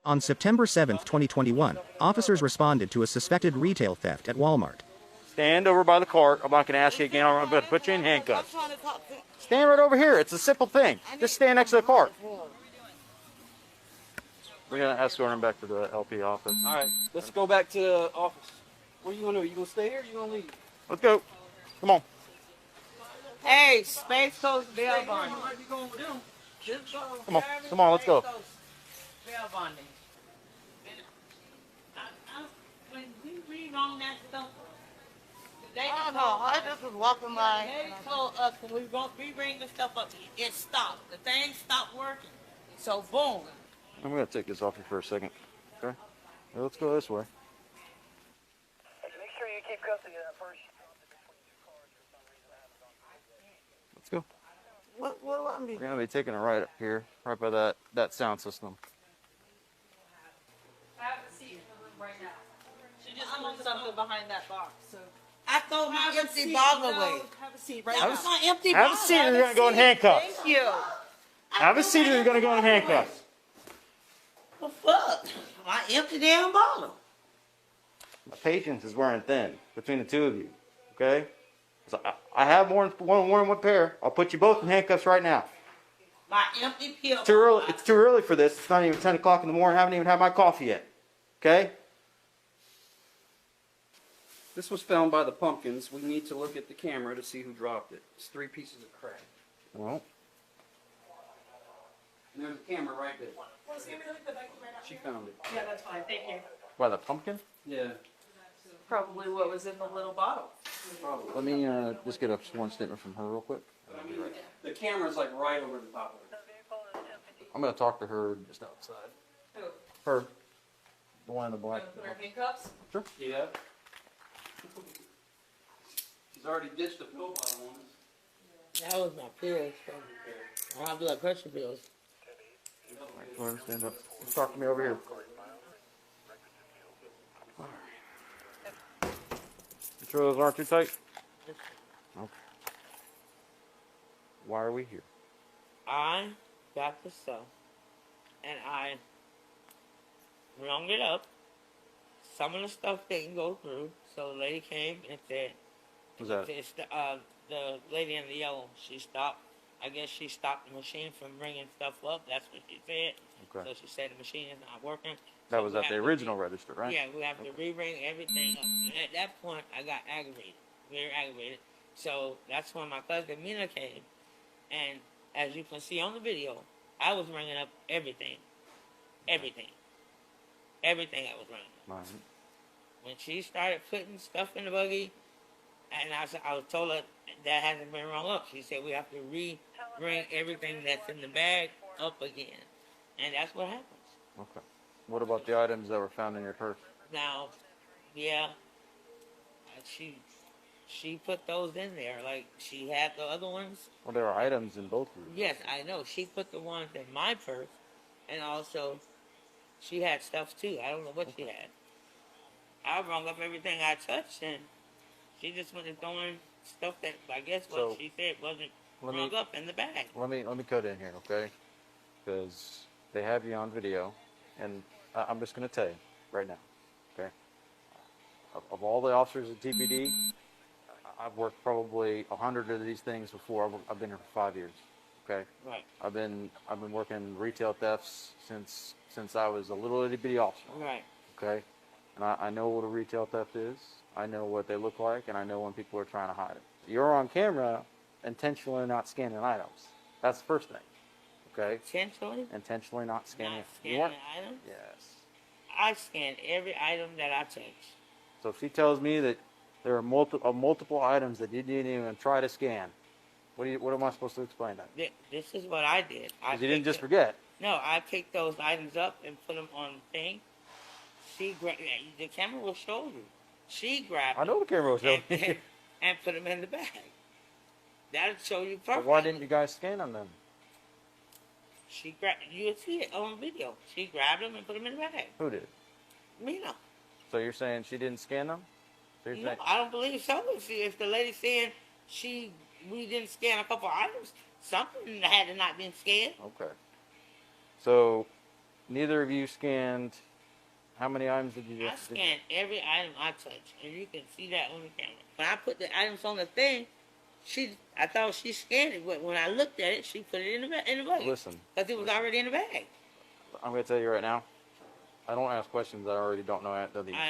On September 7, 2021, officers responded to a suspected retail theft at Walmart. Stand over by the cart. I'm not going to ask you again. I'm going to put you in handcuffs. Stand right over here. It's a simple thing. Just stand next to the cart. We're going to escort him back to the LP office. All right, let's go back to the office. What are you going to do? You going to stay here or you going to leave? Let's go. Come on. Hey, Space Coast bail bonding. Come on. Come on, let's go. Bail bonding. When we read on that stuff, I don't know. I just was walking by. They told us when we bring the stuff up, it stopped. The thing stopped working. So boom. I'm going to take this off you for a second. Okay? Well, let's go this way. Make sure you keep custody of that first. Let's go. What do I mean? We're going to be taking a right up here, right by that sound system. I have a seat in the room right now. She just moved something behind that box. So I throw my empty bottle away. Have a seat right That now. was my empty bottle. Have a seat or you're going to go in handcuffs. Thank you. Have a seat or you're going to go in handcuffs. Well, fuck. My empty damn bottle. My patience is wearing thin between the two of you. Okay? So I have more than one pair. I'll put you both in handcuffs right now. My empty pill. Too early. It's too early for this. It's not even 10 o'clock in the morning. I haven't even had my coffee yet. Okay? This was found by the pumpkins. We need to look at the camera to see who dropped it. It's 3 pieces of crap. Well, And there's a camera right there. She found it. Yeah, that's fine. Thank you. by the pumpkin? Yeah, Probably what was in the little bottle. probably. Let me just get a sworn statement from her real quick. The camera's like right over the top of it. I'm going to talk to her just outside. Who? Her. The one in the black. Put her handcuffs? Yeah. She's already ditched the pill bottle on us. That was my pills. I have blood pressure pills. Go ahead, stand up. Talk to me over here. You sure those aren't too tight? Okay. Why are we here? I got the stuff and I rounded it up. Some of the stuff didn't go through, so the lady came and said, Who's that? it's the lady in the yellow. She stopped. I guess she stopped the machine from bringing stuff up. That's what she said. Okay. So she said the machine is not working. That So was we at the have to original register, right? Yeah, we have to re-ring everything up. And at that point, I got aggravated, very aggravated. So that's when my cousin Mina came, and as you can see on the video, I was ringing up everything, everything I was ringing up. Right. When she started putting stuff in the buggy, and I was told her that hasn't been rung up. She said we have to re-ring everything that's in the bag up again, and that's what happens. Okay. What about the items that were found in your purse? Now, yeah, she put those in there. Like she had the other ones. Well, there are items in both rooms. Yes, I know. She put the ones in my purse, and also she had stuff too. I don't know what she had. I rung up everything I touched, and she just went and throwing stuff that I guess what So, she said wasn't let rung me- up in the bag. Let me cut in here, okay? Because they have you on video, and I'm just going to tell you right now, okay? Of all the officers at TPD, I've worked probably 100 of these things before. I've been here for 5 years, okay? Right, I've been working retail thefts since I was a little itty bitty officer, right. okay? And I know what a retail theft is. I know what they look like, and I know when people are trying to hide it. You're on camera intentionally not scanning items. That's the first thing, okay? Intentionally Intentionally not scanning. not You scanning weren't- items. Yes. I scanned every item that I touched. So if she tells me that there are multiple items that you didn't even try to scan, what am I supposed to explain that? This is what I did. 'Cause you didn't just forget. No, I picked those items up and put them on the thing. The camera will show you. She grabbed I know the camera was showing and, you. and put them in the bag. That'll show you But perfect. why didn't you guys scan them then? She grabbed. You'll see it on video. She grabbed them and put them in the bag. Who did? Mina. So you're saying she didn't scan them? So you're No, saying, I don't believe so. If the lady saying we didn't scan a couple items, something had to not been scanned. okay. So neither of you scanned. How many items did you I scanned every item I touched, and you can see that on the camera. When I put the items on the thing, I thought she scanned it, but when I looked at it, she put it in the bag. Listen. Because it was already in the bag. I'm going to tell you right now. I don't ask questions that I already don't know. I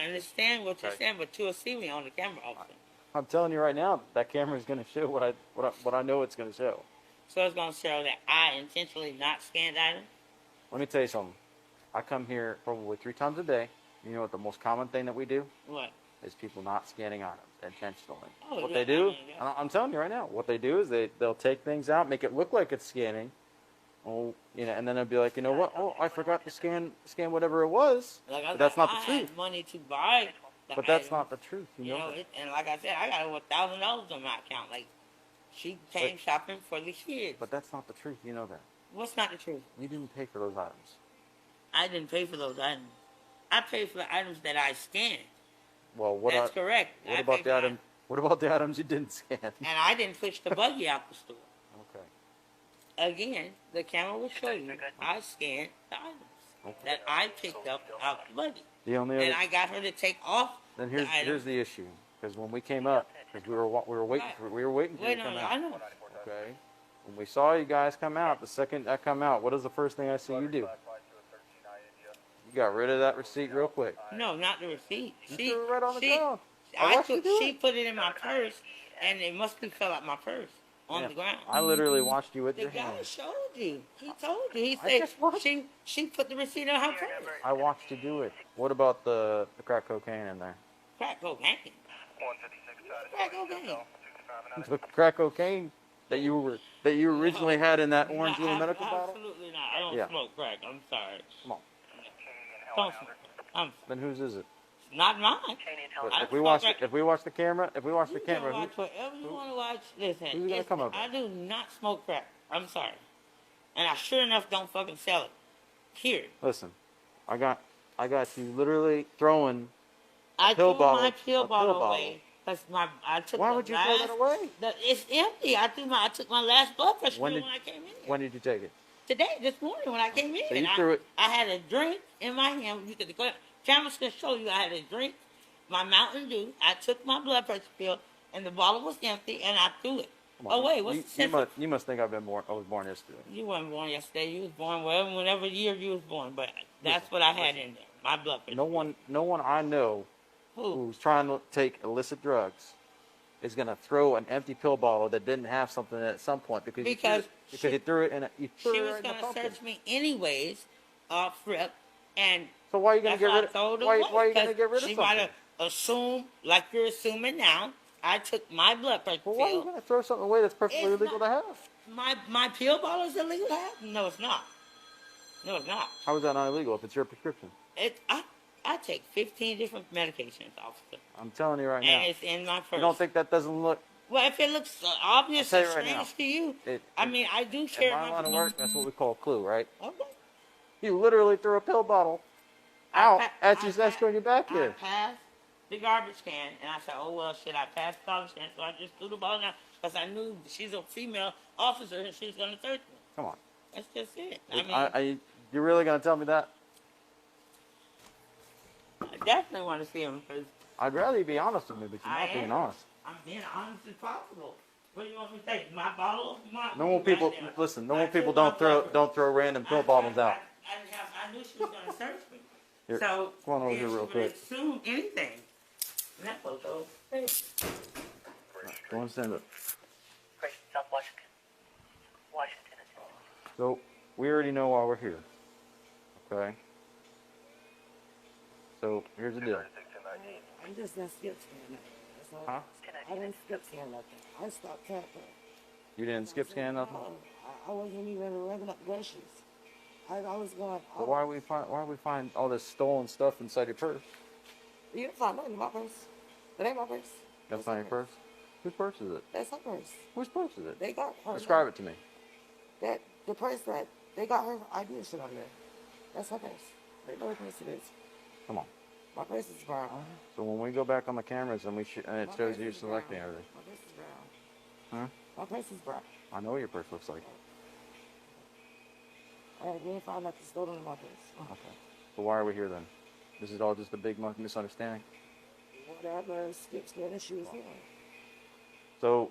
understand what you're saying, but you'll see me on the camera often. I'm telling you right now, that camera is going to show what I know it's going to show. So it's going to show that I intentionally not scanned items? Let me tell you something. I come here probably 3 times a day. You know what the most common thing that we do? What? Is people not scanning items intentionally. Oh, What yeah, they do, I mean, yeah. I'm telling you right now, what they do is they'll take things out, make it look like it's scanning. Oh, you know, and then they'll be like, you know what? Oh, I forgot to scan whatever it was. Like But that's not the I truth. had money to buy the But that's item. not the truth. You know that. And like I said, I got over $1,000 on my account. Like, she came shopping for the kids. But that's not the truth. You know that. What's not the truth? You didn't pay for those items. I didn't pay for those items. I paid for the items that I scanned. Well, That's correct. What I about paid the for item? What about the items you didn't scan? And I didn't push the buggy out the store. Okay. Again, the camera will show you I scanned the items that I picked up out the buggy. The only And other, I got her to take off then the here's items. the issue. Because when we came up, because we were waiting for you Wait to a come minute, out. I know. Okay. When we saw you guys come out, the second I come out, what is the first thing I see you do? You got rid of that receipt real quick. No, not the receipt. You threw it right on the ground. I I watched you took, do she it. put it in my purse, and it must have fell out my purse on Yeah, the ground. I literally watched you with The your guy hand. showed you. He told you. He I said just watched- she put the receipt in her purse. I watched you do it. What about the crack cocaine in there? Crack cocaine. Crack cocaine. The crack cocaine that you originally had in that orange little No, medical bottle? Absolutely not. I don't Yeah. smoke crack. I'm sorry. Come on. Don't smoke. Then whose is it? Not mine. But I if we smoke watch crack. the camera, You can watch whatever you want to watch. Listen, who's gonna come up? I do not smoke crack. I'm sorry. And I sure enough don't fucking sell it. Here. Listen, I got you literally throwing. I pill threw bottle- my a pill pill bottle bottle. away. Because I took Why the would you last, throw that away? It's empty. I took my last blood pressure When pill did- when I came in here. When did you take it? Today, this morning when I came in. So you And threw it- I had a drink in my hand. You could cameras can show you I had a drink, my Mountain Dew. I took my blood pressure pill, and the bottle was empty, and I threw it. Come on, Oh wait, what's the sense? you must think I was born yesterday. You weren't born yesterday. You was born whenever year you was born. But that's what I had in there. My blood pressure. No one I know Who? who's trying to take illicit drugs is gonna throw an empty pill bottle that didn't have something in it at some point because you threw it in She was gonna search me anyways, off rip, and So why are you gonna that's get why rid I of? told her Why away, are you gonna 'cause get rid of she might something? have assumed, like you're assuming now, I took my blood pressure Well, why are you pill. gonna throw something away that's perfectly It's legal to not- have? My pill bottle is illegal to have? No, it's not. No, it's not. How is that not illegal if it's your prescription? I take 15 different medications, officer, I'm telling you right and now. it's in my purse. You don't think that doesn't look? Well, if it looks obvious I'll and tell you right strange now, to you, It, I mean, I do in carry my line of work, that's what we call a clue, right? Okay. You literally threw a pill bottle out as you escorting you back I here. passed the garbage can, and I said, oh, well, shit, I passed the garbage can, so I just threw the ball down, because I knew she's a female officer, and she was going to search me. Come on. That's just it. I mean, You're really gonna tell me that? I definitely want to see him, because I'd rather you be honest with me, but you're I not being am. honest. I'm being honest as possible. What do you want me to take? My bottle? Normal people, Goddamn. listen. Normal I people took my blood don't throw random pill bottles out. I knew she was going to search me. Here, So, come on over if here she real would quick. assume anything. And that photo. Hey. Go and stand up. Great, South Washington. Washington is So we already know why we're here. Okay. So here's the deal. I'm just not skip scanning. That's all. Huh? I didn't skip scan nothing. I stopped tapping. You didn't skip scan nothing. I wasn't even revving up groceries. I was going. But why we find all this stolen stuff inside your purse? You didn't find nothing in my purse. That ain't my purse. That's not your purse. Whose purse is it? That's her purse. Whose purse is it? They got her. Describe it to me. That the purse that they got her ID and shit on there. That's her purse. They know what purse it is. Come on. My purse is brown. So when we go back on the cameras and and it My shows purse you is selecting brown. everything. My purse is brown. Huh? My purse is brown. I know what your purse looks like. We ain't found nothing stolen in my place. Okay. But why are we here then? This is all just a big misunderstanding. Whatever skip scared she was doing. So,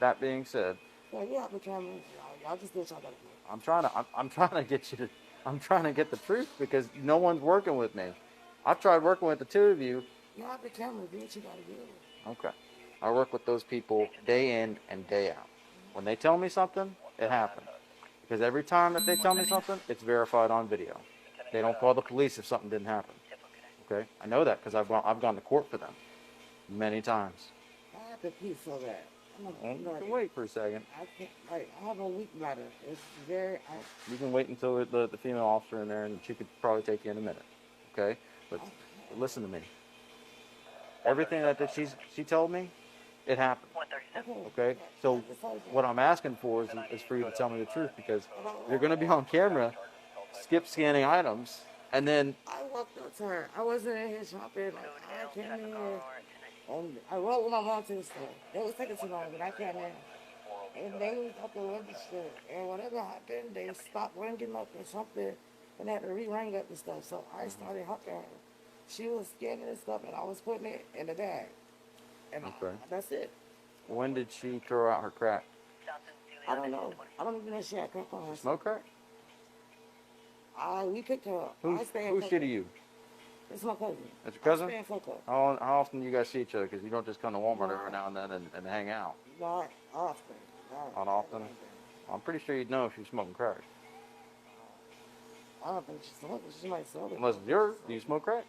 that being said, So you have the camera. Y'all just did what y'all gotta do. I'm trying to get you to, I'm trying to get the truth because no one's working with me. I've tried working with the two of you. You have the camera. Do what you gotta do. Okay. I work with those people day in and day out. When they tell me something, it happens. Because every time that they tell me something, it's verified on video. They don't call the police if something didn't happen. Okay? I know that because I've gone to court for them many times. I have to pee so bad. You can wait for a second. I can't. Like, I have a weak bladder. It's very. You can wait until the female officer in there, and she could probably take you in a minute. Okay? But listen to me. Everything that she told me, it happened. Okay? So what I'm asking for is for you to tell me the truth because you're going to be on camera, skip scanning items, and then I walked up to her. I wasn't in here shopping. Like, I came in here. And I rode with my mom to the store. They was taking too long, but I came in. And they was at the register. And whatever happened, they stopped ringing up or something. And they had to re-ring up and stuff. So I started helping her. She was scanning and stuff, and I was putting it in the bag. And that's it. when did she throw out her crack? I don't know. I don't even know if she had crack on her. Smoke crack? We picked her up. Who's shit to you? It's my cousin. That's your cousin? I stay in Florida. How often do you guys see each other? Because you don't just come to Walmart every now and then and hang out. Not often. Not often? I'm pretty sure you'd know if she's smoking crack. I don't think she's smoking. She might sell it. Unless it's yours. Do you smoke crack?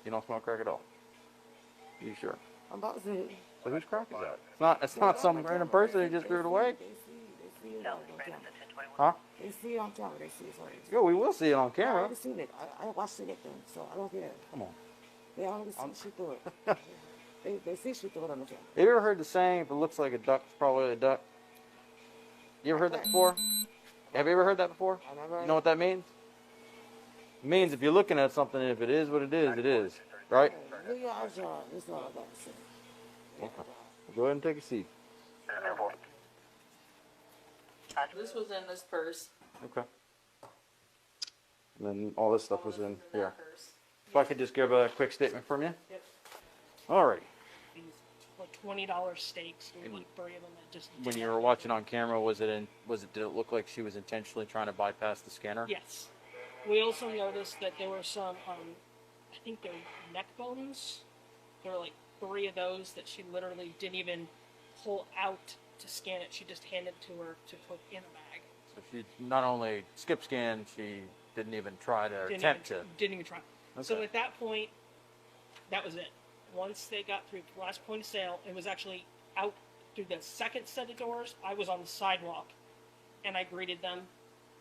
You don't smoke crack at all? You sure? I'm about to. So whose crack is that? It's not some random person who just threw it away. They see it on camera. Huh? They see it on camera. They see it. Sorry. Yo, we will see it on I camera. already seen it. I watched it get them, so I don't care. Come on. They already see she threw it. they see she threw it on the camera. Have you ever heard the saying, if it looks like a duck, it's probably a duck? You ever heard that before? Have you ever heard that before? I never. You know what that means? It means if you're looking at something, if it is what it is, it is. Right? Do your job. That's all I got to say. Okay. Go ahead and take a seat. This was in this purse. Okay. And then all this stuff was in That here. purse. If I could just give a quick statement from you. Yep. Alrighty. These like $20 steaks. There were like 3 of them that just. When you were watching on camera, did it look like she was intentionally trying to bypass the scanner? Yes. We also noticed that there were some, I think they're neck bones. There were like 3 of those that she literally didn't even pull out to scan it. She just handed it to her to put in a bag. So she not only skip scanned, she didn't even try to attempt to. Didn't even try. Okay. So at that point, that was it. Once they got through the last point of sale, it was actually out through the second set of doors. I was on the sidewalk, and I greeted them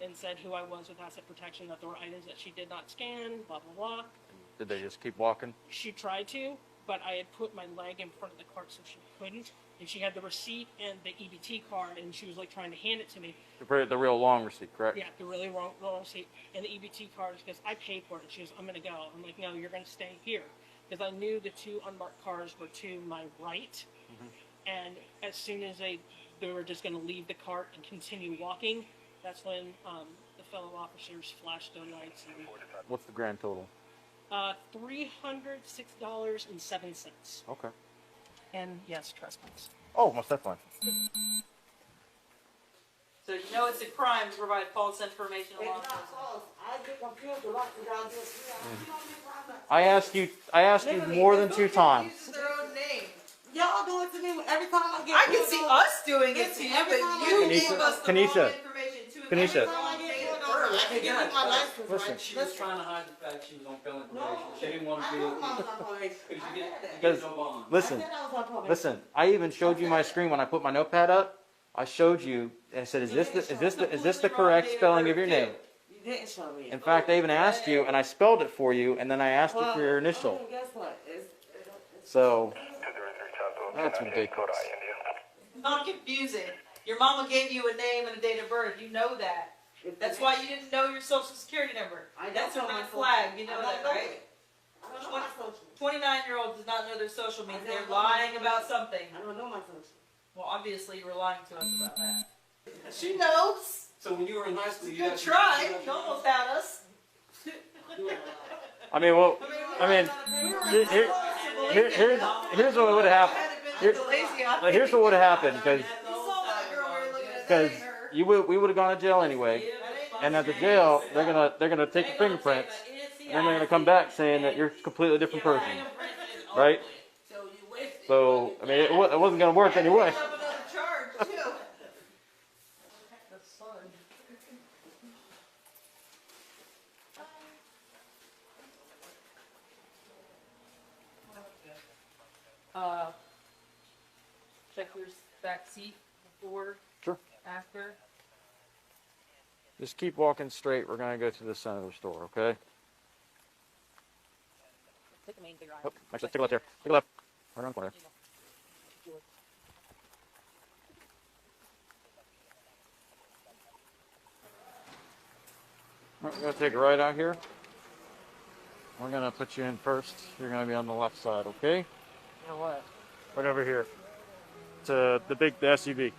and said who I was with asset protection, that there were items that she did not scan, blah, blah, blah. Did they just keep walking? She tried to, but I had put my leg in front of the cart so she couldn't. And she had the receipt and the EBT card, and she was like trying to hand it to me. The real long receipt, correct? Yeah, the really wrong receipt. And the EBT card, she goes, I paid for it. And she goes, I'm going to go. I'm like, no, you're going to stay here. Because I knew the 2 unmarked cars were to my right. Mm-hmm. And as soon as they were just going to leave the cart and continue walking, that's when the fellow officers flashed their lights. And, What's the grand total? $306.07. Okay. And yes, trespass. Oh, most definitely. So you know it's a crime to provide false information It's along not those false. I get confused a lot because y'all just. I asked you more than 2 times. Uses their own name. Y'all do it to me every time I get. I can see us doing it to you, but you Kanisha, gave us the Kanisha, wrong information too. Kanisha. Every time I get pulled over, I can give you my license. Listen. Right? She was trying to hide the fact she was on felon probation. She didn't want to I be know with my you. probation. Because you get Because no bond. listen, I said I was on probation. listen. I even showed you my screen when I put my notepad up. I showed you and I said, "Is this the correct spelling of your name?" You didn't show me. In fact, I even asked you, and I spelled it for you, and then I asked you for your initial. Okay, guess what? So that's ridiculous. Not confusing. Your mama gave you a name and a date of birth. You know that. That's why you didn't know your social security number. That's a red flag. You know that, right? I don't know my social. 29-year-old does not know their social means. They're lying about something. I don't know my social. Well, obviously you were lying to us about that. She knows. So when you were in high school, you Good try. You almost had us. I mean, well, I mean, here's what would have happened. Here's what would have happened because we would have gone to jail anyway, and at the jail they're gonna take your fingerprints, and then they're gonna come back saying that you're a completely different person, right? So I mean, it wasn't gonna work anyway. Check your back seat before, Sure. after. Just keep walking straight. We're gonna go to the center of the store, okay? Take the main bigger Oh, actually, take a left here. Take a left. Right around the corner. We're gonna take a right out here. We're gonna put you in first. You're gonna be on the left side, okay? You know what? Right over here. To the SUV.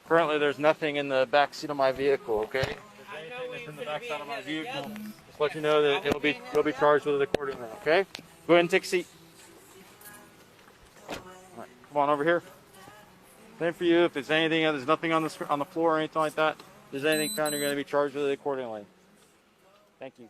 Currently, there's nothing in the back seat of my vehicle, okay? If there's anything that's in the back side of my vehicle, just let you know that you'll be charged with it accordingly, okay? Go ahead and take a seat. All right, come on over here. Same for you. If there's anything, there's nothing on the floor or anything like that. If there's anything found, you're going to be charged with it accordingly. Thank you.